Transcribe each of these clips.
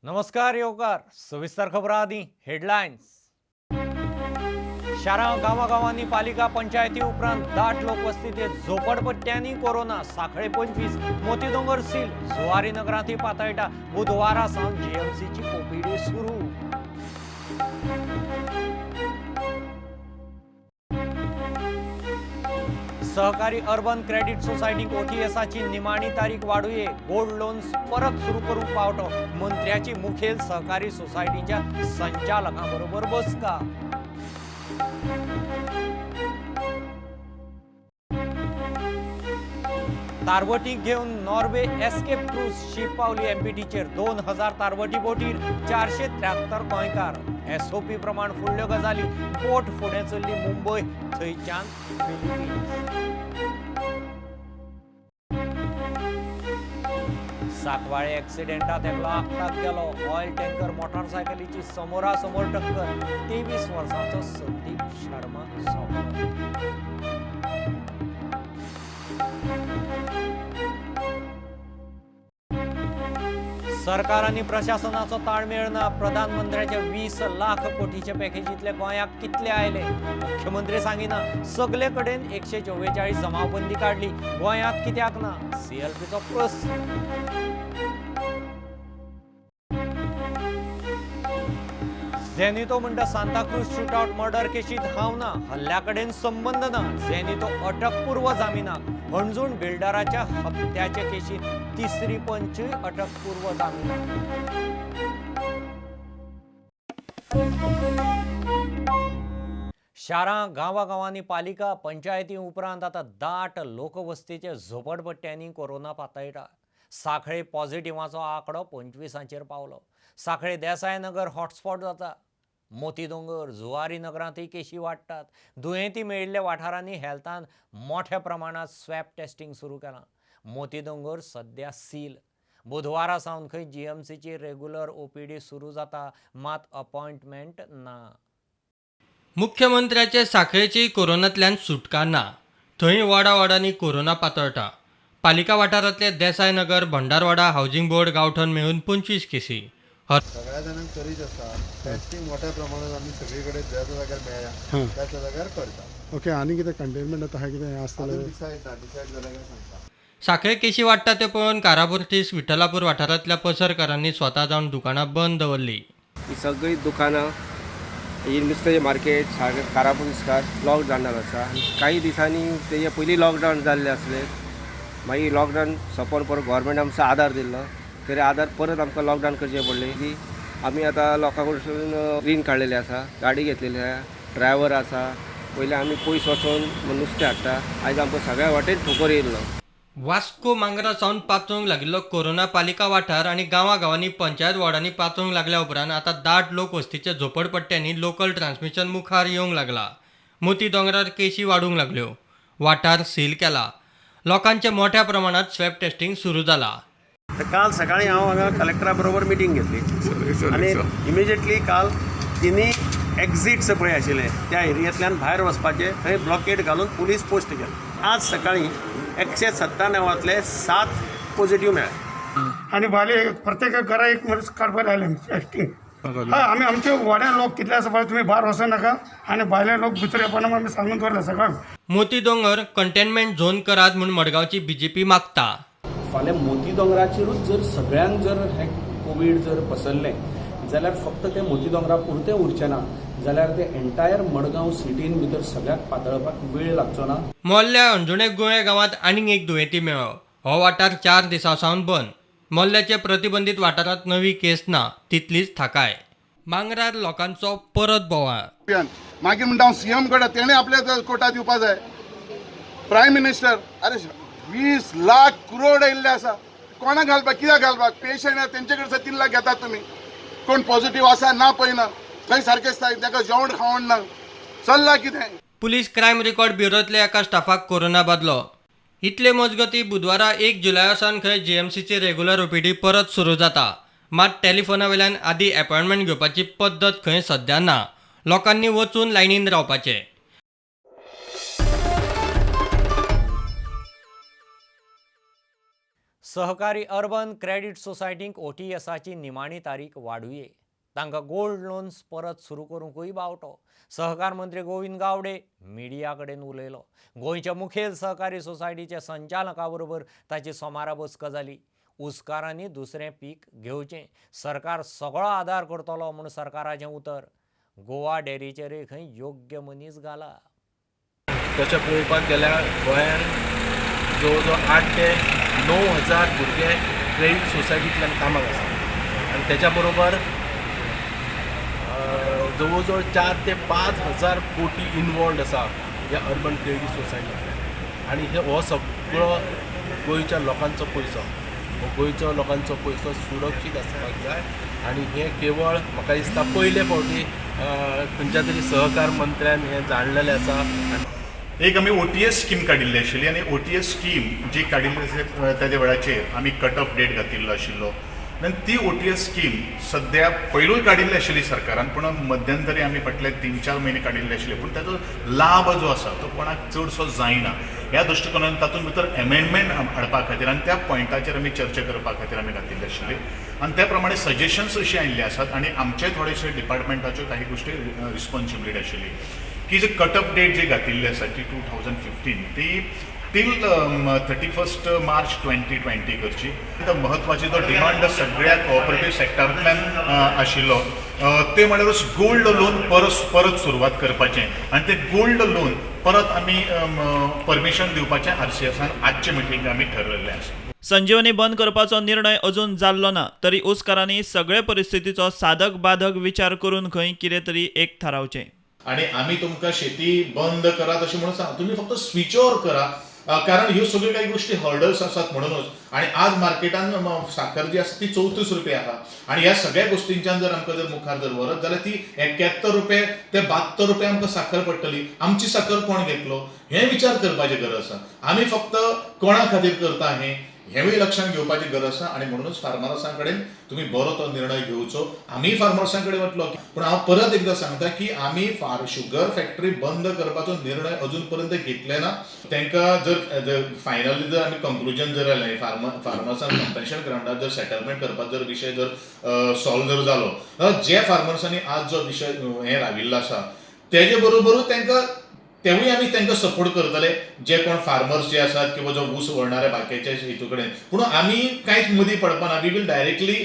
नमस्कार येवकार सविस्तर खबरां आदी हेडलायन्स। शारां गांवांनी पालिका पंचायती उपरांत दाट लोकवस्ती झोपडपट्ट्यांनी कोरोना साखळे 25 मोती दोंगर सील जुवारी नगरांतही पातळटा बुधवारा सावन जीएमसीची ओपीडी सुरू। सहकारी अर्बन क्रेडिट सोसायटीक ओटीएसाची निमाणी तारीख वाडूये। गोल्ड लोन्स परत सुरू करूंक पावतो। मंत्र्याची मुखेल सहकारी सोसायटीच्या संचालकांबरोबर बसका। तारवटीक घेऊन नॉर्वे एस्केप क्रूज शीप पावली एमपीटीचेर 2000 तारवटी बोटीर 473 गोंयकार। एसओपी प्रमाण फुडल्यो गजाली बोट फुडें चल्ली मुंबय थंयच्यान फिलिपिन्स। साकवाळे एक्सिडेंटात एकलो आपघात केलो। ऑयल टँकर मोटारसायकलीची समोरासमोर टक्कर। 23 वर्सांचो संदीप शर्मा सोंपलो। सरकार आणि प्रशासनाचो ताळमेळ ना। प्रधानमंत्र्याच्या 20 लाख कोटीचे पॅकेजीतले गोंयाक कितले आयले। मुख्यमंत्री सांगिना सगळे कडेन 144 जमावबंदी काढली। गोंयांत कित्याक ना सीएलपीचो प्रस्न। झेनितो म्हणटा सांताक्रूज शूटआउट मर्डर केशीत हांव ना, हल्ल्या कडेन संबंध ना। झेनितो अटकपूर्व जामिनाक। हणजूण बिल्डराच्या हत्याचे केशीत तिसरी पंचूय अटकपूर्व जामिनाक। शारां गांवांनी पालिका पंचायती उपरांत आता दाट लोकवस्तीचे झोपडपट्ट्यांनी कोरोना पातळटा। साखळे पॉझिटिव्हाचो आंकडो 25चेर पावलो। साखळे देसाय नगर हॉटस्पॉट जाता। मोती दोंगर जुवारी नगरांतही केशी वाडटात। दुयेंती मेळिल्ल्या वाठारांनी हेल्थान मोठ्या प्रमाणात स्वॅब टेस्टिंग सुरू केलां। मोती दोंगर सध्या सील। बुधवारा सावन खंय जीएमसीची रेग्युलर ओपीडी सुरू जाता, मात अपॉइंटमेंट ना। मुख्यमंत्र्याचे साखळेची कोरोनांतल्यान सुटका ना। थंय वाडांनी कोरोना पातळटा। पालिका वाठारांतले देसाय नगर भंडारवाडा हावजिंग बोर्ड गांवठण मेळून 25 केसी। सगळ्या जाणांक करीत आसा टेस्टिंग मोठ्या प्रमाणात आमी सगळीकडे ज्या जाग्यार मेळ्ळ्या त्या जाग्यार करता। ओके, आनी कितें कंटेनमेंट आतां कितें आसतलें? डिसायड जाल्यार सांगता। साखळे केशी वाडटा ते पळोवन कारापुर्तीस विठ्ठलापूर वाठारांतल्या पसरकारांनी स्वता जावन दुकानां बंद दवरली। ही सगळी दुकानां ही नुस्त्याचें मार्केट कारापुर्तीसकार लॉकडावन आसा। काही दिसांनी तेजे पयलीं लॉकडावन जाल्ले आसले, मागीर लॉकडावन सोंपोवन परत गव्हर्मेंट आमचो आधार दिल्लो, तरी आधार परत आमकां लॉकडावन करचें पडलें की आमी आतां लोकां कडसून रीण काडलेली आसा, गाडी घेतलेली आसा, ड्रायव्हर आसा। पयलीं आमी पयस वचून नुस्तें हाडटा, आयज आमकां सगळ्या वाटेन ठोकर येयल्लो। वास्को मांगरा सावन पाचूंक लागिल्लो कोरोना पालिका वाठार आनी गांवांनी पंचायत वॉर्डांनी पाचूंक लागल्या उपरांत आतां दाट लोकवस्तीच्या झोपडपट्ट्यांनी लोकल ट्रान्समिशन मुखार येवंक लागला। मोती दोंगरार केशी वाडूंक लागल्यो। वाठार सील केला। लोकांचे मोठ्या प्रमाणात स्वॅब टेस्टिंग सुरू जाला। काल सकाळी हांव हांगा कलेक्टरा बरोबर मिटींग घेतली आनी इमिजिएटली काल तिनी एक्झिट्स पळय आशिल्ले त्या एरियांतल्यान भायर वचपाचे थंय ब्लॉकेड घालून पुलीस पोस्ट केले। आज सकाळी 197तले 7 पॉझिटिव्ह मेळ्ळे आणि भाले प्रत्येक घरा एक मनीस काडपाक लायले टेस्टिंग। हय, आमी आमचे वाड्या लोक कितले आसा पळय तुमी भायर वचूं नाका आनी भायले लोक भितर येवपाना म्हूण आमी सांगून दवरला सगळ्यांक। मोती दोंगर कंटेनमेंट झोन करात म्हूण मडगांवची बीजेपी मागता। फाल्यां मोती दोंगराचेरूच जर सगळ्यांक जर हे कोवीड जर पसरलें जाल्यार फक्त ते मोती दोंगरा पुरतें उरचें ना, जाल्यार ते एंटायर मडगांव सिटीन भितर सगळ्याक पातळपाक वेळ लागचो ना। मोल्ल्या अंजुणे गोळे गांवांत आनीक एक दुयेंती मेळ्ळो। हो वाठार 4 दिसां सावन बंद। मोल्ल्याचे प्रतिबंधीत वाठारांत नवी केस ना, तितलीच थाकाय। मांगरार लोकांचो परत बोवाळ। मागीर म्हणटा हांव सीएम कडेन तेणें आपल्या कोर्टात येवपा जाय। प्रायम मिनिस्टर अरे 20 लाख करोड येयल्ले आसा, कोणाक घालपाक कित्याक घालपाक? पेशंट तेंचे कडसून 3 लाख घेतात तुमी। कोण पॉझिटिव्ह आसा ना पळयना, थंय सारकें ताका जेवण खावण ना, चल्लां कितें? पुलीस क्रायम रेकॉर्ड ब्युरोतल्या एका स्टाफाक कोरोना बादलो। इतले मजगती बुधवारा 1 जुलया सावन खंय जीएमसीची रेग्युलर ओपीडी परत सुरू जाता, मात टेलिफोना वयल्यान आदी अपॉइंटमेंट घेवपाची पद्दत खंय सध्या ना। लोकांनी वचून लायनीन रावपाचें। सहकारी अर्बन क्रेडिट सोसायटीक OTSची निमाणी तारीख वाडूये. तांकां गोल्ड लोन्स परत सुरू करूंकूय बावटो. सहकार मंत्री गोविंद गावडे मिडिया कडेन उलयलो. गोंयच्या मुखेल सहकारी सोसायटीच्या संचालका बरोबर ताची सोमारा बसका जाली. उसकारांनी दुसरें पीक घेवचें, सरकार सगळो आदार करतलो म्हूण सरकाराचें उतर. गोवा डेरीचेरय खंय योग्य मनीस घाला. तशें पळोवपाक गेल्यार गोंयांत जवळ जवळ 8 ते 9 हजार भुरगे क्रेडीट सोसायटींतल्यान कामाक आसा आनी त्याच्या बरोबर जवळ जवळ 4 ते 5 हजार कोटी इनवॉल्ड आसा ह्या अर्बन क्रेडीट सोसायटींतल्यान. आनी हो सगळो गोंयच्या लोकांचो पयसो, हो गोंयच्या लोकांचो पयसो सुरक्षीत आसपाक जाय. आनी हे केवळ म्हाका दिसता पयले फावटी खंयच्या तरी सहकार मंत्र्यान हें जाणलेलें आसा. एक आमी OTS स्कीम काडिल्ली आशिल्ली आनी OTS स्कीम जी काडिल्ली त्या वेळाचेर आमी कट ऑफ डेट घातिल्लो आशिल्लो. आनी ती OTS स्कीम सद्या पयलूय काडिल्ली आशिल्ली सरकारान, पूण मध्यंतरी आमी फाटले 3-4 म्हयने काडिल्ले आशिल्ले, पूण ताचो लाभ जो आसा तो कोणाक चडसो जायना. ह्या दृश्टिकोनान तातूंत भितर एमेंडमेंट हाडपा खातीर आनी त्या पॉयंटाचेर आमी चर्चा करपा खातीर आमी घातिल्ली आशिल्ली. आनी त्या प्रमाणे सजेशन्स अशी आयिल्ले आसात आनी आमचे थोडेशे डिपार्टमेंटाच्यो काही गोश्टी रिस्पॉन्सिबिलिटी आशिल्ली की जे कट ऑफ डेट जी घातिल्ली आसा ती 2015 ती टील 31 मार्च 2020 करची. महत्वाची जो डिमांड सगळ्या कोऑपरेटीव सेक्टरांतल्यान आशिल्लो ते म्हळ्यार गोल्ड लोन परत सुरवात करपाचें आनी ते गोल्ड लोन परत आमी परमिशन दिवपाचें RCSन आजचे मिटींग आमी ठरयल्लें आसा. संजीवनी बंद करपाचो निर्णय अजून जाल्लो ना, तरी उसकारांनी सगळे परिस्थितीचो साधक बाधक विचार करून खंय कितें तरी एक थारावचें. आणि आम्ही तुमकां शेती बंद करात अशें म्हणून सांग, तुम्ही फक्त स्विच ओवर करा, कारण ह्यो सगळ्यो काही गोष्टी हर्डल्स आसात म्हणूनच. आणि आज मार्केटान साखर जी आसा ती 34 रुपये आहा आणि ह्या सगळ्या गोष्टींच्यान जर आमकां जर मुखार जर व्हरत जाल्यार ती 71 रुपये ते 72 रुपये आमकां साखर पडटली. आमची साखर कोण घेतलो हें विचार करपाची गरज आसा. आमी फक्त कोणा खातीर करता हेंवूय लक्षांत घेवपाची गरज आसा. आनी म्हणूनच फार्मर्सां कडेन तुमी बरो तो निर्णय घेवचो. आमी फार्मर्सां कडेन वतलो, पूण हांव परत एकदां सांगता की आमी शुगर फॅक्टरी बंद करपाचो निर्णय अजून पर्यंत घेतले ना. तांकां जर फायनली जर आमी कंक्लुजन जर आयलें फार्मर्सांक कॉम्पेन्सेशन ग्राउंडार जर सेटलमेंट करपाचो जर विशय जर सॉल्व जर जालो जाल्यार जे फार्मर्सांनी आज जो विशय हें राविल्लो आसा तेजे बरोबरूच तेवूय आमी तांकां सपोर्ट करतले, जे कोण फार्मर्स जे आसात किंवा जो ऊस व्हरणारे बाकीचे हितू कडेन. पूण आमी कांयच मदीं पडपाना. We will directly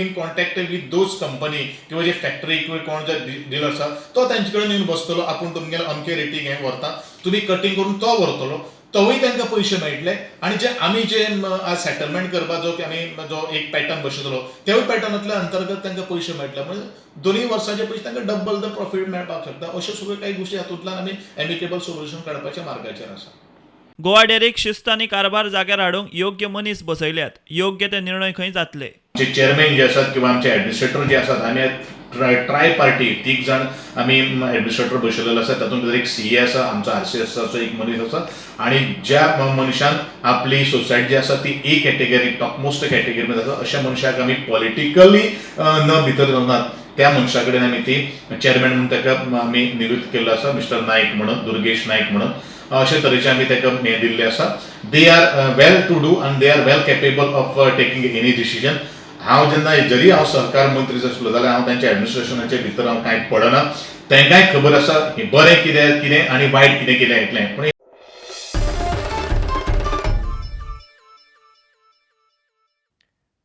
in contact with those company किंवा जे फॅक्टरी किंवा कोण जे डिलर आसा तो तांचे कडेन येवन बसतलो. आपूण तुमगेले अमके रेटीक हें व्हरता, तुमी कटींग करून तो व्हरतलो, तोवूय तांकां पयशे मेळटले. आनी जे आमी जे आज सेटलमेंट करपाचो की आमी जो एक पॅटर्न बसयतलो तेवूय पॅटर्नांतल्या अंतर्गत तांकां पयशे मेळटले. म्हणजे दोनूय वर्साचे पयशे तांकां डबल द प्रॉफीट मेळपाक शकता. अश्यो सगळ्यो काही गोश्टी हातूंतल्यान आमी एमिकेबल सोल्युशन काडपाच्या मार्गाचेर आसा. गोवा डेरीक शिस्त आनी कारभार जाग्यार हाडूंक योग्य मनीस बसयल्यात. योग्य ते निर्णय खंय जातले. जे चेअरमॅन जे आसात किंवा आमचे एडमिनिस्ट्रेटर जे आसात, आमी ट्राय पार्टी 3 जाण आमी एडमिनिस्ट्रेटर बसयलेलो आसा. तातूंत भितर एक CA आसा, आमचो RCSचो एक मनीस आसा आनी ज्या मनशान आपली सोसायटी जी आसा ती A कॅटेगरी टॉपमोस्ट कॅटेगरीमध्ये आसा अशा मनशाक आमी पॉलिटिकली न भितर जावनात त्या मनशा कडेन आमी ती चेअरमॅन म्हणून ताका आमी नियुक्त केल्लो आसा, मिस्टर नायक म्हणून, दुर्गेश नायक म्हणून. अशे तरेचे आमी ताका हें दिल्लें आसा. They are well to do आनी they are well capable of taking any decision. हांव जेन्ना जरी हांव सहकार मंत्री आसलो जाल्यार हांव तांच्या एडमिनिस्ट्रेशनाचे भितर हांव कांय पडना. तांकांय खबर आसा की बरें कितें आनी वायट कितें केलें इतलें. पूण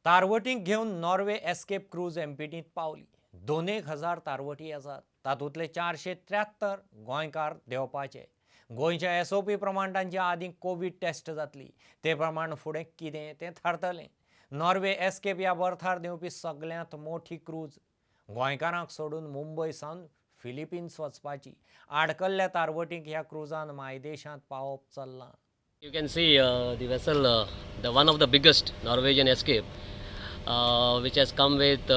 तारवटींक घेवन नॉर्वे एस्केप क्रूज एमपीटींत पावली. 2000 तारवटी आसात, तातूंतले 473 गोंयकार देंवपाचे. गोंयच्या SOP प्रमाण तांची आदीं कोवीड टेस्ट जातली. ते प्रमाण फुडें कितें तें थारतलें. नॉर्वे एस्केप ह्या बर्थार देंवपी सगळ्यांत मोठी क्रूज. गोंयकारांक सोडून मुंबय सावन फिलिपिन्स वचपाची. आडकल्ल्या तारवटींक ह्या क्रुजान मायदेशांत पावप चल्लां. You can see the vessel, the one of the biggest Norwegian escape, which has come with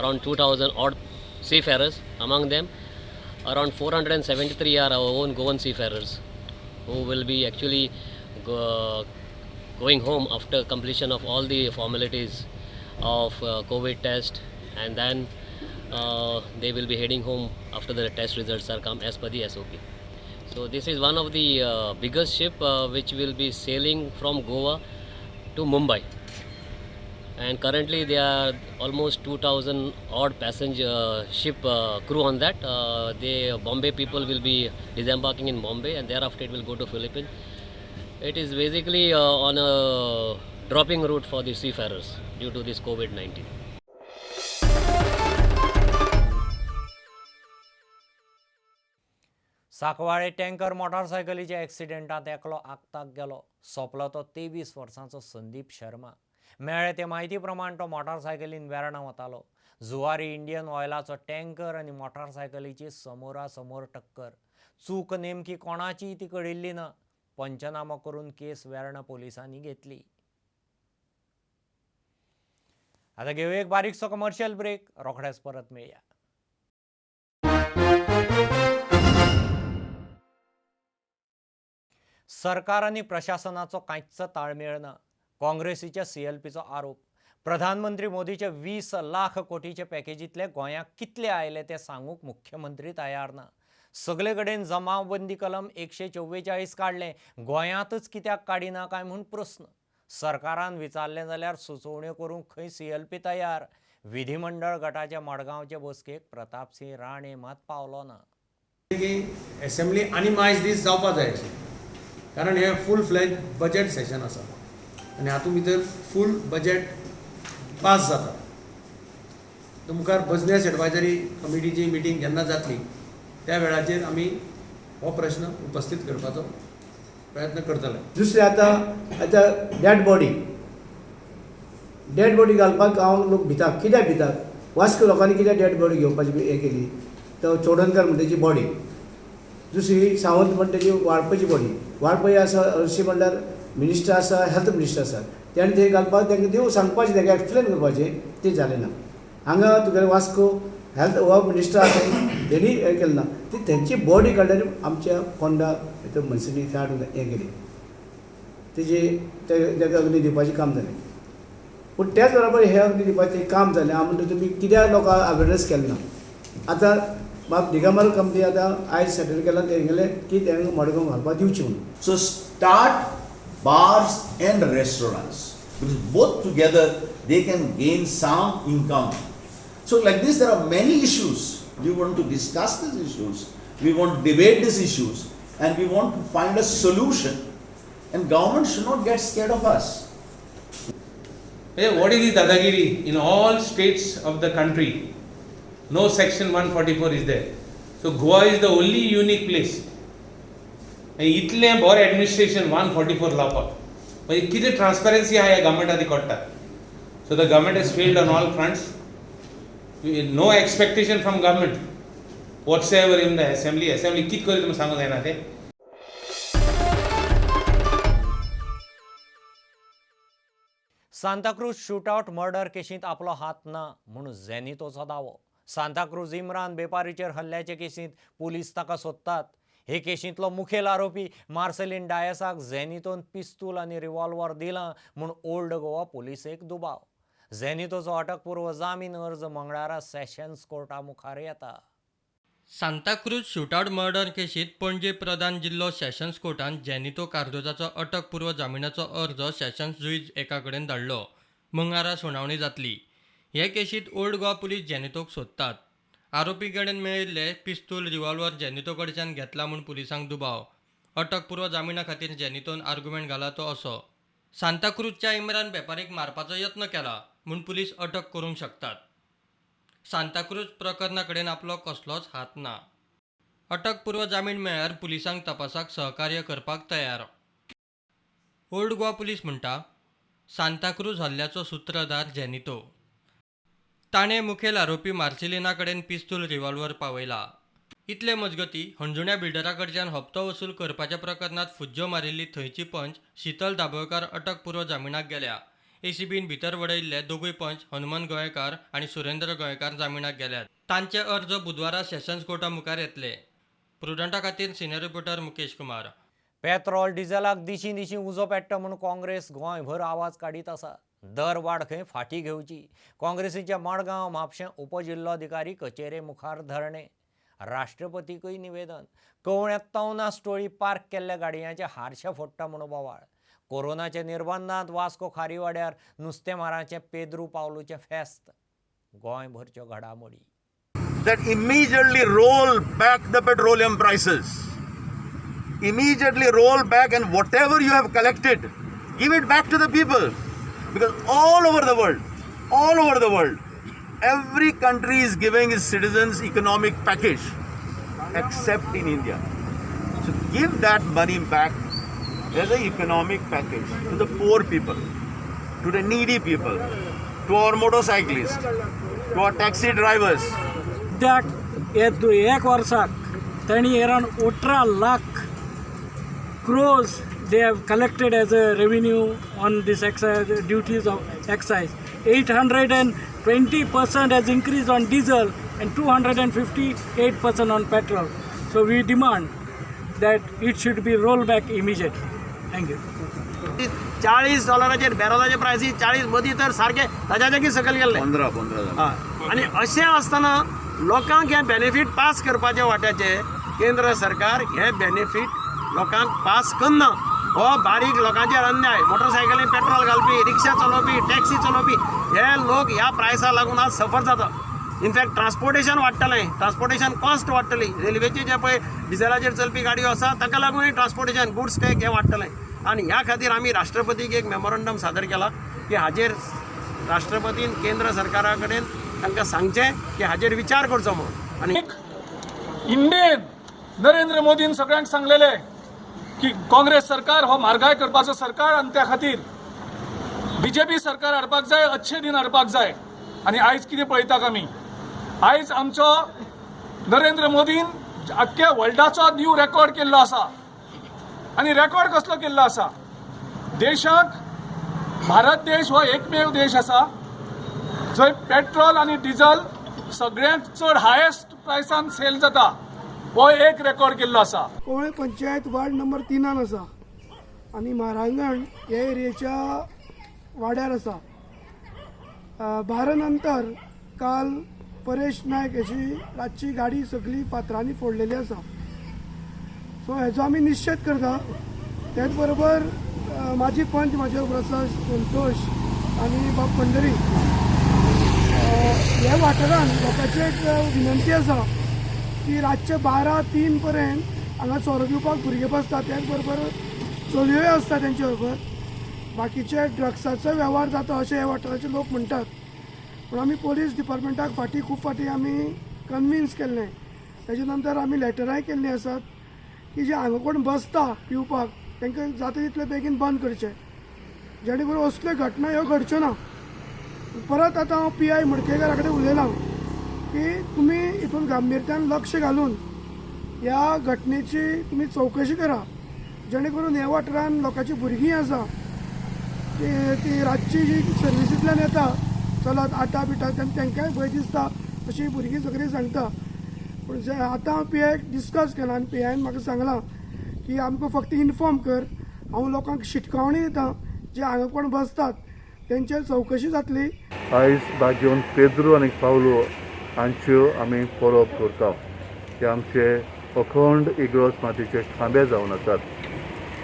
around 2,000 odd seafarers. Among them, around 473 are our own Goan seafarers, who will be actually going home after completion of all the formalities of COVID test, and then they will be heading home after the test results are come as per the SOP. So this is one of the biggest ship which will be sailing from Goa to Mumbai. And currently there are almost 2,000 odd passenger ship crew on that. The Bombay people will be disembarking in Bombay, and thereafter it will go to Philippines. It is basically on a dropping route for the seafarers due to this COVID-19. साकवाळे tanker मोटारसायकलीच्या एक्सिडेंटात एकलो आगताक गेलो. सोंपलो तो 23 वर्सांचो संदीप शर्मा. मेळ्ळे ते म्हायती प्रमाण तो मोटारसायकलीन वेर्णा वतालो. जुवारी इंडियन ऑयलाचो टँकर आनी मोटारसायकलीची समोरासमोर टक्कर. चूक नेमकी कोणाची ती कळिल्ली ना. पंचनामो करून केस वेर्णा पोलिसांनी घेतली. आता घेवया एक बारीकसो कमर्शियल ब्रेक. रोखडेच परत मेळया. सरकार आणि प्रशासनाचो कांयच ताळमेळ ना. काँग्रेसीच्या CLPचो आरोप. प्रधानमंत्री मोदीचे 20 लाख कोटीचे पॅकेजीतले गोंयाक कितले आयले ते सांगूक मुख्यमंत्री तयार ना. सगळे कडेन जमावबंदी कलम 144 काढले, गोंयांतच कित्याक काडिना काय म्हूण प्रस्न. सरकारान विचारले जाल्यार सुचोवण्यो करूंक खंय CLP तयार. विधिमंडळ गटाच्या मडगांवचे बसकेक प्रतापसिंह राणे मात पावलो ना. असेंब्ली आनी मायज दीस जावपाक जाय आशिल्ली, कारण हे फूल फ्लेज बजेट सेशन आसा आनी हातूंत भितर फूल बजेट पास जाता. मुखार बिझनेस एडवायजरी कमिटीची मिटींग जेन्ना जातली त्या वेळाचेर आमी हो प्रश्न उपस्थित करपाचो प्रयत्न करतले. दुसरें आतां डेड बॉडी घालपाक गांवांत लोक भितात. कित्याक भितात? वास्को लोकांनी कित्याक डेड बॉडी घेवपाची हें केली? तो चोडणकर म्हणटा तेची बॉडी, दुसरी सावंत म्हणटा तेची वाळपयची बॉडी. वाळपय आसा, हरशी म्हणल्यार मिनिस्टर आसा, हेल्थ मिनिस्टर आसा, तेणें ते घालपाक तांकां देव सांगपाचें, तांकां एक्सप्लेन करपाचें, तें जालें ना. हांगा तुगेले वास्को हेल्थ हो मिनिस्टर आसा तेणी हें केलें ना. ती तेंची बॉडी काडल्यार आमच्या फोंडा मनशांनी त्या हाडून हें केली, ताका अग्नी दिवपाचें काम जालें. पूण त्याच बरोबर हे अग्नी दिवपाचें काम जालें. हांव म्हणटा तुमी कित्याक लोकांक अवेरनेस केलें ना. आतां बाब दिगंबर कंपनी आतां आयज सेटल केला तेंगेले की तांकां मडगांव घालपाक दिवचें म्हणून. So start bars and restaurants, because both together they can gain some income. So like this there are many issues. We want to discuss these issues, we want to debate these issues, and we want to find a solution, and government should not get scared of us. Hey, what is the dadagiri? In all states of the country, no section 144 is there. So Goa is the only unique place. इतले बरें administration 144 लावपाक मागीर कितें transparency आहा ह्या गव्हर्मेंटाची कोट्टा. So the government has failed on all fronts. No expectation from government whatsoever in the assembly कितें करी तुमी सांगूंक जायना तें. सांताक्रूज शूटआउट मर्डर केशींत आपलो हात ना म्हूण झेनितोचो दावो. सांताक्रूज इम्रान बेपारीचेर हल्ल्याचे केशींत पुलीस ताका सोदतात. हे केशींतलो मुखेल आरोपी मार्सेलीन डायसाक झेनितोन पिस्तूल आनी रिव्हॉल्वर दिलां म्हूण ओल्ड गोवा पुलिसेक दुबाव. झेनितोचो अटकपूर्व जामीन अर्ज मंगळारा सेशन्स कोर्टा मुखार येता. सांताक्रूज शूटआउट मर्डर केशींत पणजे प्रधान जिल्लो सेशन्स कोर्टान जेनितो कार्दोजाचो अटकपूर्व जामिनाचो अर्ज सेशन्स जूज एका कडेन धाडलो. मंगळारा सुनावणी जातली. हे केशींत ओल्ड गोवा पुलीस जेनितोक सोदतात. आरोपी कडेन मेळिल्ले पिस्तूल रिव्हॉल्वर जेनितो कडच्यान घेतला म्हूण पुलिसांक दुबाव. अटकपूर्व जामिना खातीर जेनितोन आर्ग्युमेंट घाला तो असो: सांताक्रूजच्या इम्रान बेपारीक मारपाचो यत्न केला म्हूण पुलीस अटक करूंक शकतात. सांताक्रूज प्रकरणा कडेन आपलो कसलोच हात ना. अटकपूर्व जामीन मेळ्ळ्यार पुलिसांक तपासाक सहकार्य करपाक तयार. ओल्ड गोवा पुलीस म्हणटा सांताक्रूज हल्ल्याचो सूत्रधार जेनितो. ताणें मुखेल आरोपी मार्सेलिना कडेन पिस्तूल रिव्हॉल्वर पावयला. इतले मजगतीं हणजुण्या बिल्डरा कडच्यान हप्तो वसूल करपाच्या प्रकरणात फुज्जो मारिल्ली थंयची पंच शीतल दाबोळकार अटकपूर्व जामिनाक गेल्या. ACBन भितर वडयल्ले दोगूय पंच हनुमंत गोंयकार आनी सुरेंद्र गोंयकार जामिनाक गेल्यात. तांचे अर्ज बुधवारा सेशन्स कोर्टा मुखार येतले. प्रुडंटा खातीर senior reporter Mukesh Kumar. Petrol डिझेलाक दिशीं दिशीं उजो पेट्टा म्हूण काँग्रेस गोंयभर आवाज काडीत आसा. दर वाड खंय फाटीं घेवची. काँग्रेसीच्या मडगांव म्हापशें उपजिल्लोधिकारी कचेरे मुखार धरणे. राष्ट्रपतीकय निवेदन. कवळ्यात तवना स्टोळी पार्क केल्ल्या गाडयांचे हारशे फोडटा म्हूण बोवाळ. कोरोनाच्या निर्बंधांत वास्को खारीवाड्यार नुस्तेमारांचे पेद्रू पावलूचे फेस्त गोंयभरच्यो घडामोडी. That immediately roll back the petroleum prices. Immediately roll back, and whatever you have collected, give it back to the people. Because all over the world, every country is giving its citizens economic package, except in India. So give that money back as an economic package to the poor people, to the needy people, to our motorcyclists, to our taxi drivers. एक वर्साक तांणी around 18 lakh crores they have collected as a revenue on this excise duties of excise. 820% has increased on diesel and 258% on petrol. So we demand that it should be rolled back immediately. Thank you. $40 बॅरलाचे prices 40 मदीं तर सारखे ताज्या जागी सकयल गेल्ले 15 आनी अशें आसतना लोकांक हे बेनिफीट पास करपाचे वाट्याचे केंद्र सरकार हे बेनिफीट लोकांक पास करना. हो बारीक लोकांचेर अन्याय. मोटरसायकलीन पेट्रोल घालपी, रिक्षा चलोवपी, टॅक्सी चलोवपी हे लोक ह्या प्रायसा लागून आज सफर जाता. इनफॅक्ट ट्रान्सपोर्टेशन वाडटलें, ट्रान्सपोर्टेशन कॉस्ट वाडटली. रेल्वेचे जे पळय डिझेलाचेर चलपी गाडयो आसा ताका लागून ट्रान्सपोर्टेशन गुड्स टॅक्स हे वाडटलें. आनी ह्या खातीर आमी राष्ट्रपतीक एक मेमोरंडम सादर केला की हाजेर राष्ट्रपतीन केंद्र सरकारा कडेन तांकां सांगचें की हाजेर विचार करचो म्हणून. आनी इंडियेन नरेंद्र मोदीन सगळ्यांक सांगलेले की काँग्रेस सरकार हो म्हारगाय करपाचो सरकार आनी त्या खातीर बीजेपी सरकार हाडपाक जाय, अच्छे दिन हाडपाक जाय. आनी आयज कितें पळयतात आमी, आयज आमचो नरेंद्र मोदीन आख्ख्या वर्ल्डाचो न्यू रेकॉर्ड केल्लो आसा. आनी रेकॉर्ड कसलो केल्लो आसा, देशाक भारत देश हो एकमेव देश आसा जंय पेट्रोल आनी डिझल सगळ्यांत चड हायेस्ट प्रायसान सेल जाता. हो एक रेकॉर्ड केल्लो आसा. कोवळे पंचायत वार्ड नंबर 3 आसा आनी म्हारांगण हे एरियेच्या वाड्यार आसा. बारा नंतर काल परेश नायक हाची रातची गाडी सगळी फातरांनी फोडलेली आसा. सो हेचो आमी निश्चय करता. तेच बरोबर माजी पंच म्हाजे बरोबर आसा संतोष आनी बाब पंढरी. ह्या वाठारांत लोकांची एक विनंती आसा की रातचे 12-3 पर्यंत हांगा सोरो दिवपाक भुरगे बसतात. त्याच बरोबर चलयोय आसता तेंचे बरोबर. बाकीचे ड्रग्साचो वेव्हार जाता अशें ह्या वाठाराचे लोक म्हणटात. पूण आमी पुलीस डिपार्टमेंटाक खूब फाटी आमी कन्विन्स केल्लें. तेजे नंतर आमी लेटराय केल्लीं आसात की जे हांगा कोण बसता पिवपाक तांकां जाता तितले बेगीन बंद करचें, जेणे करून असल्यो घटना ह्यो घडच्यो ना. परत आतां हांव PI मडकयकारा कडेन उलयलां की तुमी हितून गांभीर्यान लक्ष घालून ह्या घटनेची तुमी चवकशी करा, जेणे करून ह्या वाठारांत लोकांची भुरगीं आसा ती रातची जी सर्विसींतल्यान येता चलत आटा बिटा तांकांय भंय दिसता अशी भुरगीं सगळीं सांगता. पूण जे आतां हांव PI डिस्कस केलां आनी PIन म्हाका सांगलां की आमकां फक्त इन्फॉर्म कर, हांव लोकांक शिटकावणी दिता जे हांगा कोण बसतात तेंचेर चवकशी जातली. आयज बागेवन पेद्रू आनी पावलो हांच्यो आमी परब करता. ते आमचे अखंड इगर्ज मातयेचे खांबे जावन आसात.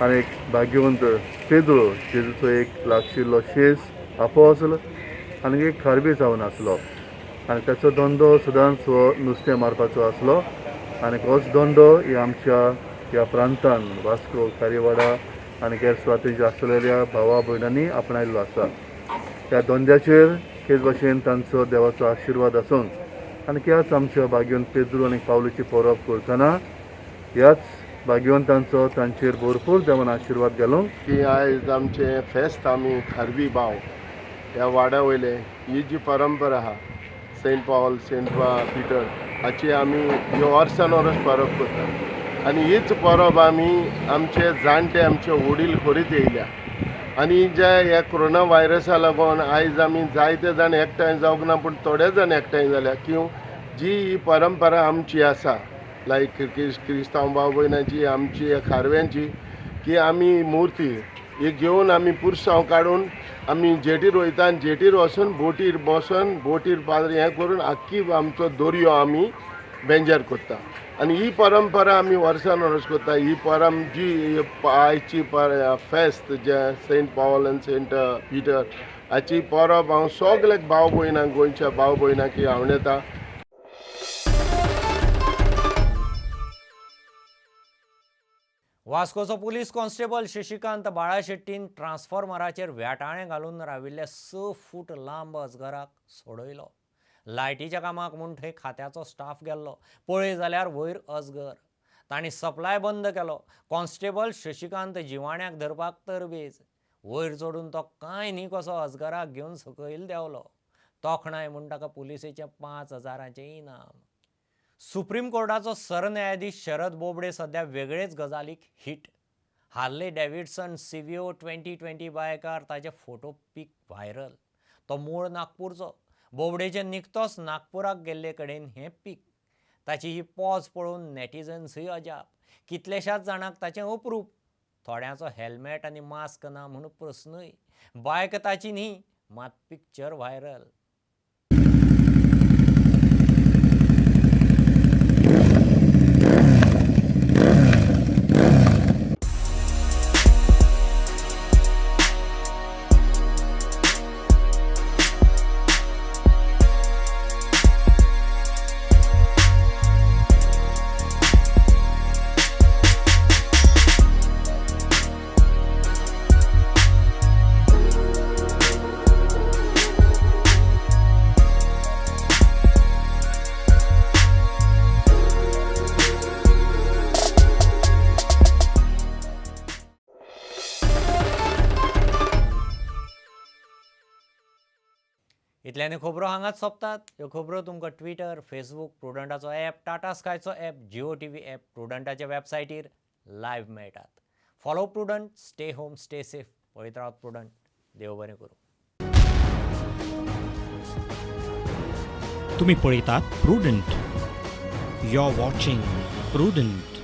आनी बागेवंत पेद्रू जेजूचो एक लागशिल्लो शेस आपोसल आनी एक खारबी जावन आसलो. आनी ताचो धंदो सदांच हो नुस्तें मारपाचो आसलो. आनी होच धंदो आमच्या ह्या प्रांतान वास्को खारीवाडा आनी हेर सुवातेचे आसलेल्या भावा भयणांनी आपणायल्लो आसा. ह्या धंद्याचेर हेच भाशेन तांचो देवाचो आशिर्वाद आसून आनी ह्याच आमच्या बागेवंत पेद्रू आनी पावलूची परब करतना ह्याच भाग्यवंतांचो तांचेर भरपूर देवान आशिर्वाद घालूंक की आयज आमचे फेस्त आमी खारवी भाव ह्या वाड्या वयले ही जी परंपरा आहा सेंट पॉल सेंट पिटर हाची आमी ह्यो वर्सान वर्स परब करता. आनी हीच परब आमी आमचे जाणटे आमचे वडील करीत येयल्या. आनी जे ह्या कोरोना व्हायरसा लागून आयज आमी जायते जाण एकठांय जावंक ना पूण थोडे जाण एकठांय जाल्या किंवा जी ही परंपरा आमची आसा लायक क्रिस्तांव भाव भयणांची आमची खारव्यांची की आमी मुर्ती ही घेवन आमी पुरसांव काडून आमी जेटीर वयता आनी जेटीर वचून बोटीर बसून बोटीर हें करून आख्खी आमचो दर्यो आमी बेंजार करता आनी ही परंपरा आमी वर्सान वर्स करता. ही जी आयची फेस्त जे सेंट पॉल आनी सेंट पिटर हाची परब हांव सगळ्याक भाव भयणांक गोंयच्या भाव भयणांक हांव येता. वास्कोचो पुलीस कॉन्स्टेबल शशिकांत बाळाशेट्टीन ट्रान्सफॉर्मराचेर वेटाळें घालून राविल्ल्या 6 फूट लांब अजगराक सोडयलो. लायटीच्या कामाक म्हूण थंय खात्याचो स्टाफ गेल्लो. पळय जाल्यार वयर अजगर. तांणी सप्लाय बंद केलो. कॉन्स्टेबल शशिकांत जिवाण्याक धरपाक तरबेज. वयर चडून तो कांय न्ही कसो अजगराक घेवन सकयल देंवलो. तोखणाय म्हूण ताका पुलिसेचें 5,000चें इनाम. सुप्रीम कोर्टाचो सरन्यायाधीश शरद बोबडे सध्या वेगळेच गजालीक हिट. हार्ले डेव्हिडसन सिवियो 2020 बायकार ताचे फोटो पीक व्हायरल. तो मूळ नागपूरचो. बोबडेचे निकतोच नागपुराक गेल्ले कडेन हें पीक. ताची ही पॉज पळोवन नेटिझन्सय अजाप. कितलेशाच जाणांक ताचें अप्रूप. थोड्यांचो हेल्मेट आनी मास्क ना म्हूण प्रस्नय. बायक ताची न्ही मात पिक्चर व्हायरल. इतल्यानी खबरो हांगाच सोंपतात. ह्यो खबरो तुमकां ट्विटर, फेसबूक, प्रुडंटाचो ॲप, टाटा स्कायचो ॲप, जिओ टीव्ही ॲप, प्रुडंटाच्या वेबसायटीर लायव्ह मेळटात. Follow Prudent, stay home, stay safe. पळयत रावत प्रुडंट. देव बरें करूं. तुम्ही पळयतात Prudent. You are watching prudent.